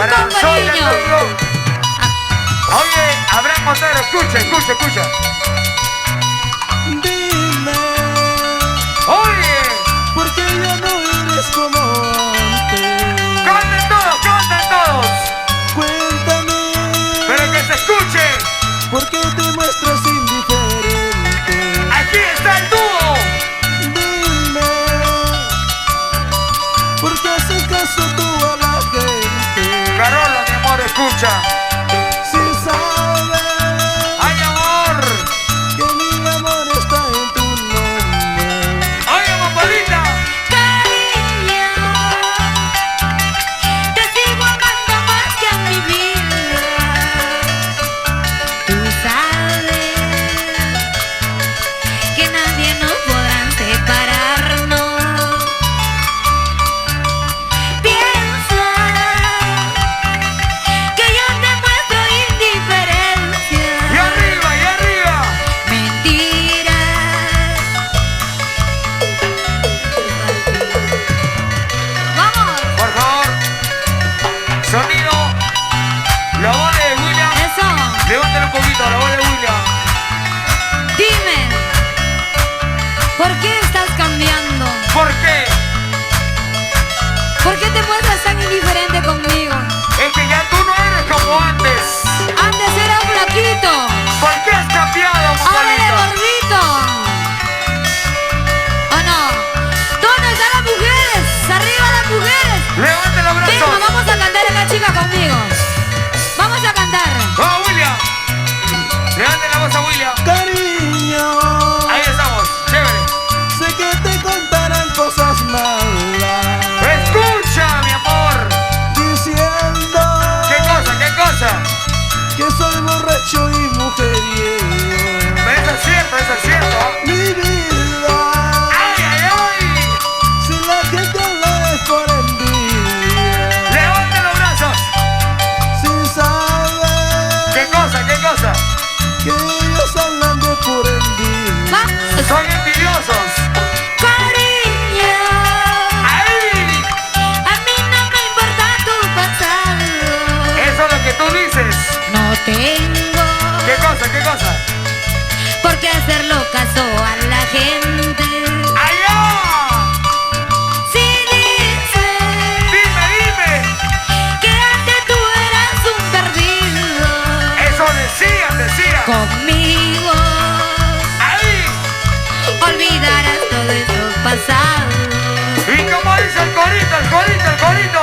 para con Soy cariño. Oye, Abraham Montero, escucha, escucha, escucha. Dime, Oye, ¿por qué ya no eres como antes? canten todos, canten todos. Cuéntame, Pero que se escuche. ¿por qué te muestras indiferente? Aquí está el dúo. Dime, ¿por qué haces caso tú a la gente? Carola, mi amor, escucha. Si sabes Ay, amor. que mi amor está en tu nombre. Oye, mamolita. Cariño, te sigo amando más que a mi vida. Tú sabes que nadie nos podrá separarnos. Piensa que yo te muestro indiferencia. Y arriba, y arriba. Mentira. Vamos. Por favor. Sonido. La voz de William. Eso. Levántalo un poquito, la voz de William. Dime, ¿por qué estás cambiando? ¿Por qué? ¿Por qué te muestras tan indiferente conmigo? Es que ya tú no eres como antes. Antes era flaquito, ¿Por qué has cambiado, ahora eres mamolita? gordito. ¿O no? ¿Dónde están las mujeres? ¡Arriba las mujeres! Levante los Venga, brazos. vamos a cantar esta chica conmigo. Vamos a cantar. Vamos, William. Levante la voz a William. Cariño, Ahí estamos. Chévere. sé que te contarán cosas malas, Escucha, mi amor. diciendo ¿Qué cosa? ¿Qué cosa? que soy borracho y mujeriego. Eso es cierto, eso es cierto. Mi vida, ¡Ay, ay, ay! si la gente habla es por envidia. Levante los brazos. Si saber ¿Qué cosa? ¿Qué cosa? que ellos hablan de por envidia. Va. Son envidiosos. Cariño, ¡Ay! a mí no me importa tu pasado. Eso es lo que tú dices. No tengo ¿Qué cosa? ¿Qué cosa? por qué hacerlo caso a la gente. ¡Allá! Si dices Dime, dime. que antes tú eras un perdido, Eso decía. conmigo ¡Ahí! olvidarás todo eso pasado. Y como dice el corito, el corito, el corito.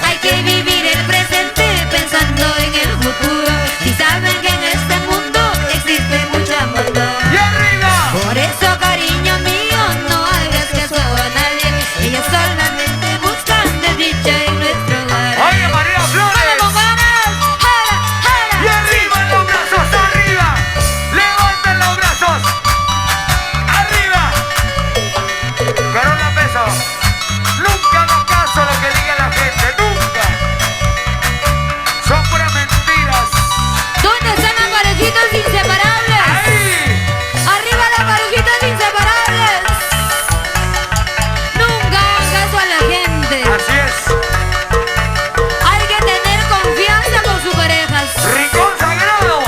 Hay que vivir el presente pensando en el futuro. Si saben que en este mundo existe mucha maldad. ¡Y arriba! Por eso, cariño mío, no hagas caso a nadie. Ellos solamente buscan desdicha en nuestro hogar. Oye, María Flores. ¡Vamos, ganas! ¡Jala, ¡Y jala! arriba los brazos! ¡Arriba! ¡Levanten los brazos! ¡Arriba! Carola Peso. Nunca hagas caso a lo que diga la gente. ¡Nunca! Son puras mentiras. ¿Dónde están las parejitas inseparables? ¡Ahí! ¡Arriba las parejitas inseparables! Nunca hagan caso a la gente. Así es. Hay que tener confianza con sus parejas. Rincón Sagrado.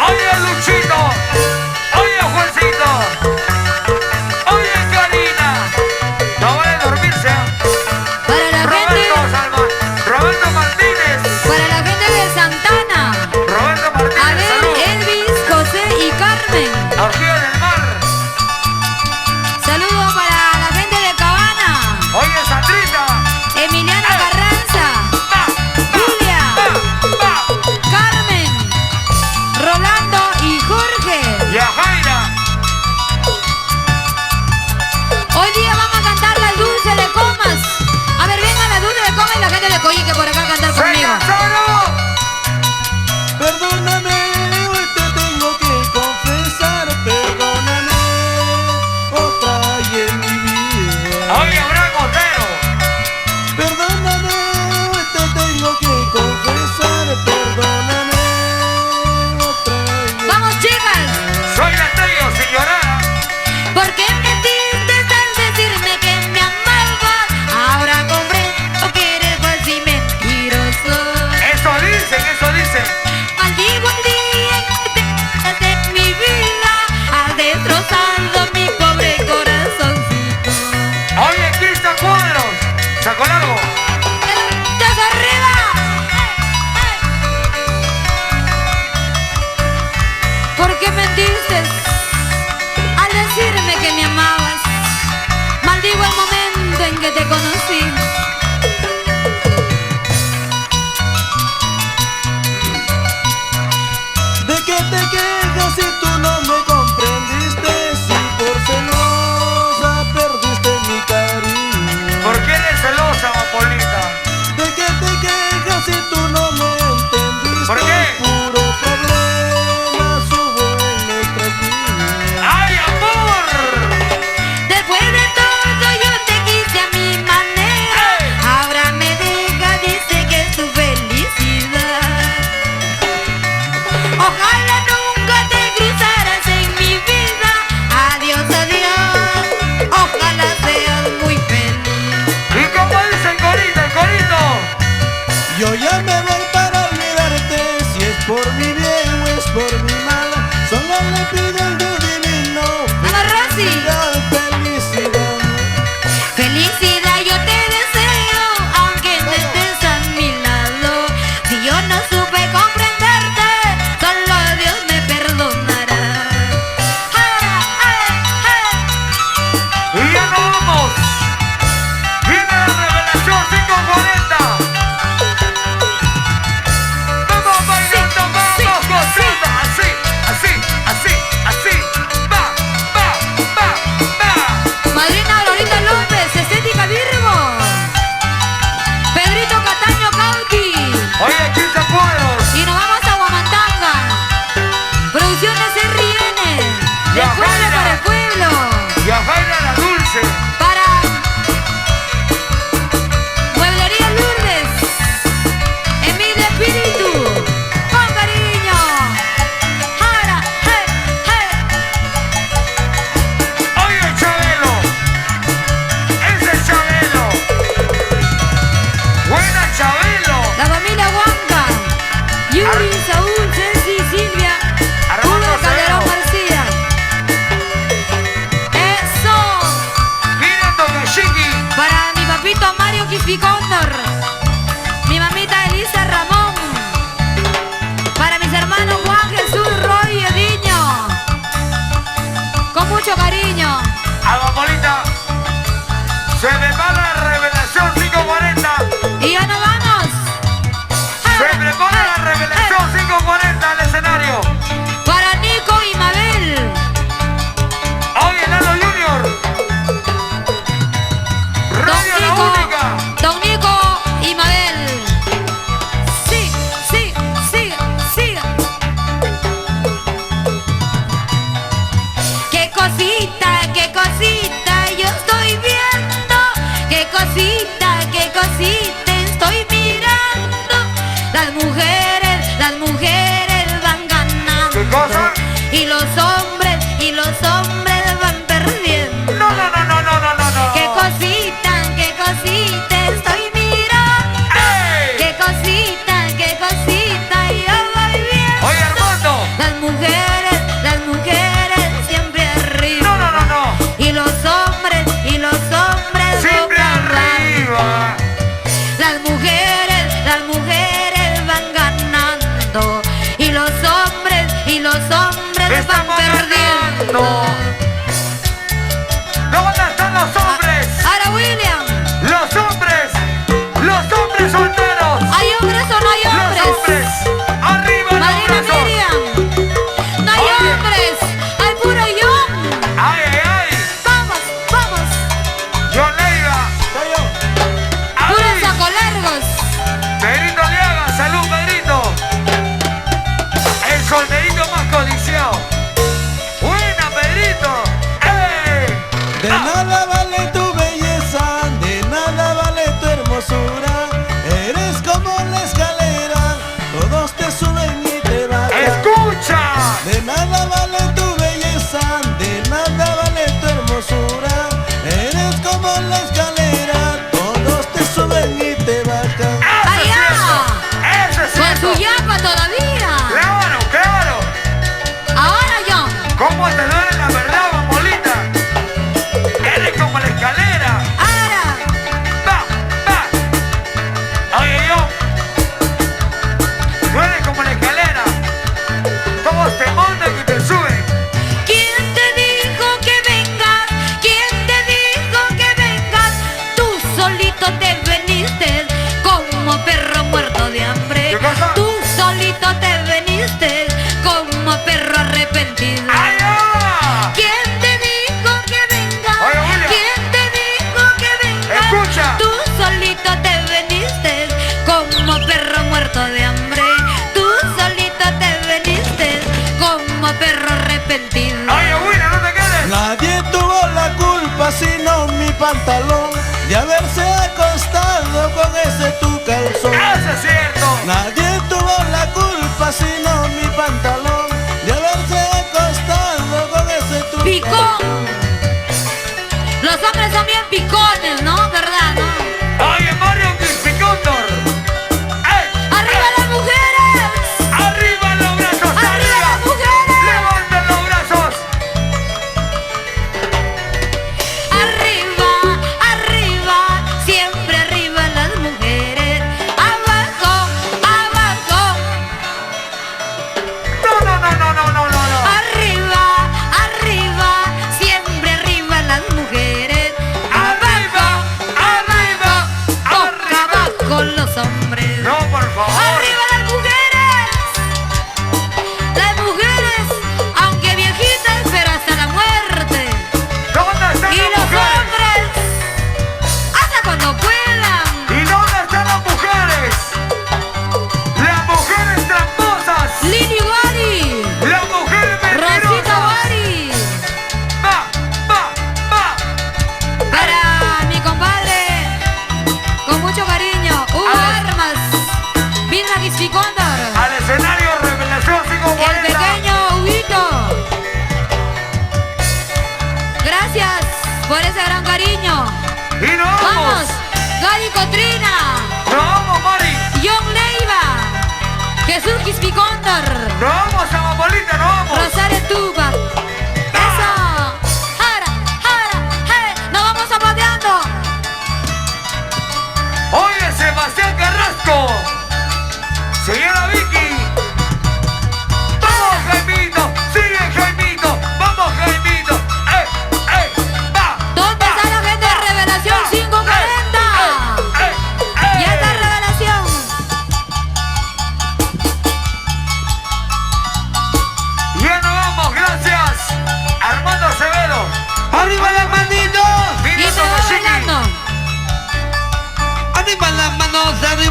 Oye, Luchito. Oye, Juancito. Oye, Karina. No vale dormirse. Para la gente, Roberto Martínez. para la gente de Santana. Roberto Martínez. Abel, Salud. Elvis, José y Carmen. Orgía del Mar. Saludos para la gente de Cabana. Oye, Sandrita. Emiliano Carranza. Va, Julia. va. Carmen. Rolando y Jorge. Y a Jaira. Hoy día vamos a cantar la dulce de Comas. A ver, venga la dulce de Comas y la gente de Coyique por acá a cantar ¡Se conmigo. cansaron! Perdóname, hoy te tengo que confesar, perdóname otra y en mi vida. Oye, Abraham Montero. Perdóname, hoy te tengo que confesar, perdóname otra y en Vamos, chicas. Soy la Tello, sin llorar. ¿Por qué mentiste al decirme que me amabas? Ahora comprendo que eres mi mamita Elisa Ramón, para mis hermanos Juan Jesús, Roy y Ediño, con mucho cariño. Aguapolita, se prepara la revelación 540. Y ya nos vamos. Se prepara la revelación 540 al escenario. Para Nico y Mabel. Hoy Enano Junior. Radio La Única. Don Nico y Mabel. Sí, sí, siga, siga. Qué cosita yo estoy viendo. Qué cosita estoy mirando. Las mujeres van ganando. ¿Qué cosa? Y los hombres van perdiendo. No. Qué cosita estoy mirando. ¡Ey! Qué cosita yo voy viendo. Oye, Armando. Las mujeres siempre arriba. No. Y los hombres Siempre boca abajo. arriba. Las mujeres van ganando. Y los hombres van Estamos perdiendo. ganando. ¿Dónde están los hombres? Ahora William, Los hombres solteros. ¿hay hombres o no hay Los hombres? hombres. Arriba los Madrina brazos. Miriam, no hay Oye. hombres, hay puro yo. Ay. Vamos, John Leiva. puros Ay. sacolargos. Pedrito Liaga. Salud, Pedrito. El solterito más codiciado. Buena, Pedrito. ¡Ey! De nada vale tu belleza, de nada vale tu hermosura. Eres como la escalera, todos te suben y te bajan. ¡Escucha! De nada vale tu belleza, de nada vale tu hermosura. Eres como la escalera, todos te suben y te bajan. Eso es Con cierto. su yapa todavía. Claro. Ahora yo. ¿Cómo te duele la verdad, Bambolita? Eres como la escalera. Ahora. Va. Oye, yo. Tú eres como la escalera. Todos te montan y te suben. ¿Quién te dijo que vengas? ¿Quién te dijo que vengas? Tú solito te veniste como perro muerto de hambre. ¿Qué cosa? Tú solito te veniste como perro arrepentido. ¡Ay, ya! ¿Quién te dijo que vengas? Oye, William. ¿Quién te dijo que vengas? Escucha. Tú solito te veniste como perro muerto de hambre. Tú solito te veniste como perro arrepentido. Oye, William, no te quedes. Nadie tuvo la culpa sino mi pantalón de haberse acostado con ese tu calzón. Eso es cierto. Nadie tuvo la culpa sino mi pantalón de haberse acostado con ese tu Picón. calzón. Los hombres son bien picones, ¿no? ¿Verdad, no? Oye, Mario Crispicóndor. ¡Ey! ¡Arriba las mujeres! ¡Arriba los brazos! ¡Arriba las mujeres! ¡Levanten los brazos! Arriba, siempre arriba las mujeres. Abajo. No. Arriba, siempre arriba las mujeres. Arriba. Boca abajo los hombres. No, por favor. ¡Arriba las mujeres! Las mujeres, aunque viejitas, pero hasta la muerte. ¿Dónde están Y las los mujeres? hombres, hasta cuando puedan. ¿Y dónde están las mujeres? Las mujeres tramposas. Lili Wari, Las mujeres Rosita mentirosas. Wari. Va. Para mi compadre, con mucho cariño, Hugo Armas, Vilma Gisficóndor, Al escenario Revelación el 540. pequeño Huguito. Gracias por ese gran cariño. Y nos Vamos, vamos. Gali Cotrina, Nos vamos, Mari. John Leiva, Jesús Gisficóndor, Nos vamos a Bambolita, nos vamos. Rosario Tupac. Eso. Jara, nos vamos aplaudiendo. Oye, se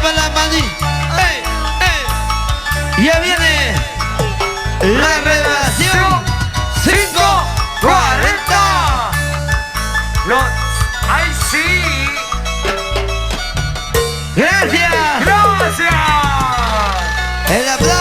para la mani. Ya viene la revelación 540. ¡Ay, sí! Gracias. ¡Gracias! El aplauso.